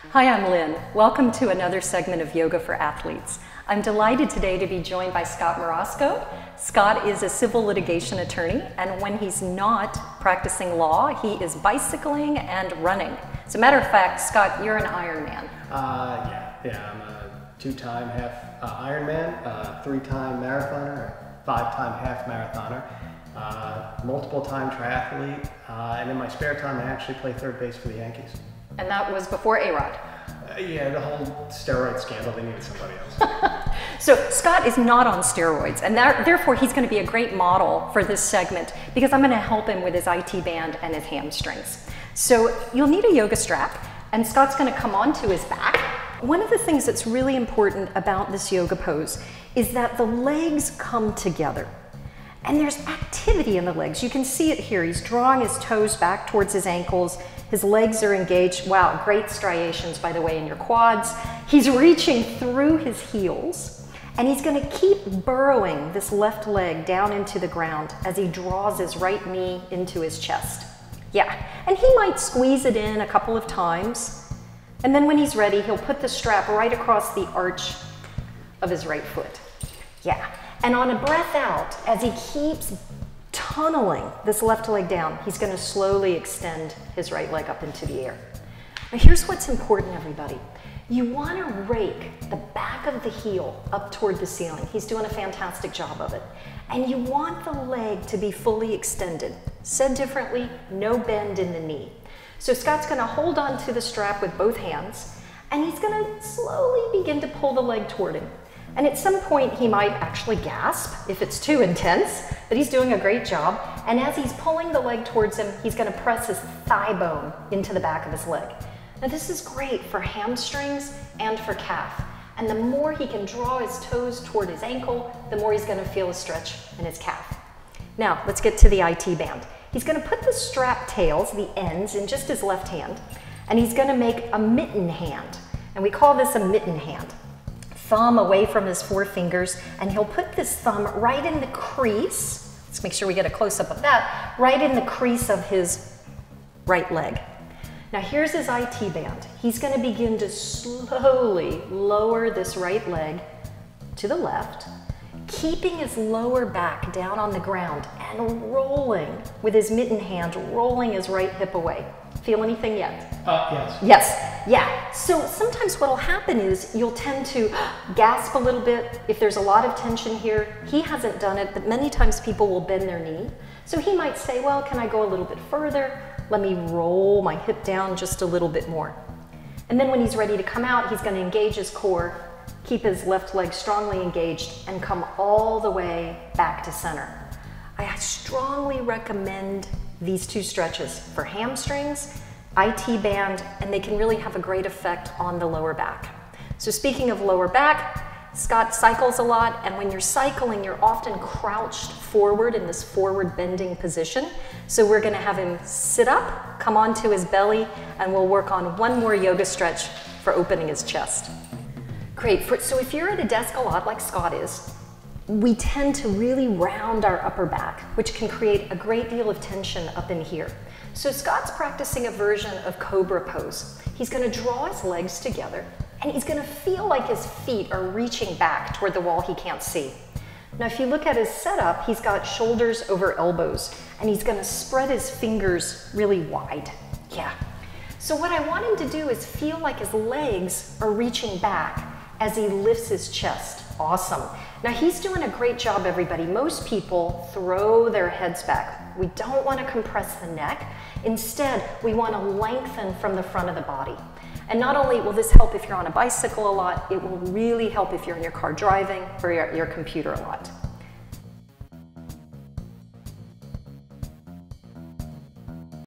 Hi, I'm Lynn. Welcome to another segment of Yoga for Athletes. I'm delighted today to be joined by Scott Marasco. Scott is a civil litigation attorney, and when he's not practicing law, he is bicycling and running. As a matter of fact, Scott, you're an Ironman. Yeah, I'm a two-time half Ironman, three-time marathoner, five-time half marathoner, multiple-time triathlete, and in my spare time I actually play third base for the Yankees. And that was before A-Rod. Yeah, the whole steroid scandal, they needed somebody else. So Scott is not on steroids, and therefore he's going to be a great model for this segment because I'm going to help him with his IT band and his hamstrings. So you'll need a yoga strap, and Scott's going to come onto his back. One of the things that's really important about this yoga pose is that the legs come together. And there's activity in the legs. You can see it here. He's drawing his toes back towards his ankles. His legs are engaged. Wow, great striations, by the way, in your quads. He's reaching through his heels, and he's going to keep burrowing this left leg down into the ground as he draws his right knee into his chest. Yeah, and he might squeeze it in a couple of times, and then when he's ready, he'll put the strap right across the arch of his right foot. Yeah. And on a breath out, as he keeps tunneling this left leg down, he's going to slowly extend his right leg up into the air. Now here's what's important, everybody. You want to rake the back of the heel up toward the ceiling. He's doing a fantastic job of it. And you want the leg to be fully extended. Said differently, no bend in the knee. So Scott's going to hold on to the strap with both hands, and he's going to slowly begin to pull the leg toward him. And at some point, he might actually gasp if it's too intense, but he's doing a great job. And as he's pulling the leg towards him, he's going to press his thigh bone into the back of his leg. Now, this is great for hamstrings and for calf. And the more he can draw his toes toward his ankle, the more he's going to feel a stretch in his calf. Now, let's get to the IT band. He's going to put the strap tails, the ends, in just his left hand, and he's going to make a mitten hand. And we call this a mitten hand. Thumb away from his four fingers, and he'll put this thumb right in the crease. Let's make sure we get a close-up of that, right in the crease of his right leg. Now here's his IT band. He's going to begin to slowly lower this right leg to the left, keeping his lower back down on the ground and rolling with his mitten hand, rolling his right hip away. Feel anything yet? Yes. Yes, yeah. So sometimes what'll happen is you'll tend to gasp a little bit if there's a lot of tension here. He hasn't done it, but many times people will bend their knee. So he might say, well, can I go a little bit further? Let me roll my hip down just a little bit more. And then when he's ready to come out, he's going to engage his core, keep his left leg strongly engaged, and come all the way back to center. I strongly recommend these two stretches for hamstrings, IT band, and they can really have a great effect on the lower back. So speaking of lower back, Scott cycles a lot, and when you're cycling, you're often crouched forward in this forward bending position. So we're gonna have him sit up, come onto his belly, and we'll work on one more yoga stretch for opening his chest. Great, so if you're at a desk a lot like Scott is, we tend to really round our upper back, which can create a great deal of tension up in here. So Scott's practicing a version of Cobra pose. He's going to draw his legs together, and he's going to feel like his feet are reaching back toward the wall he can't see. Now, if you look at his setup, he's got shoulders over elbows, and he's going to spread his fingers really wide. Yeah. So what I want him to do is feel like his legs are reaching back as he lifts his chest. Awesome. Now he's doing a great job, everybody. Most people throw their heads back. We don't want to compress the neck. Instead, we want to lengthen from the front of the body. And not only will this help if you're on a bicycle a lot, it will really help if you're in your car driving or your computer a lot.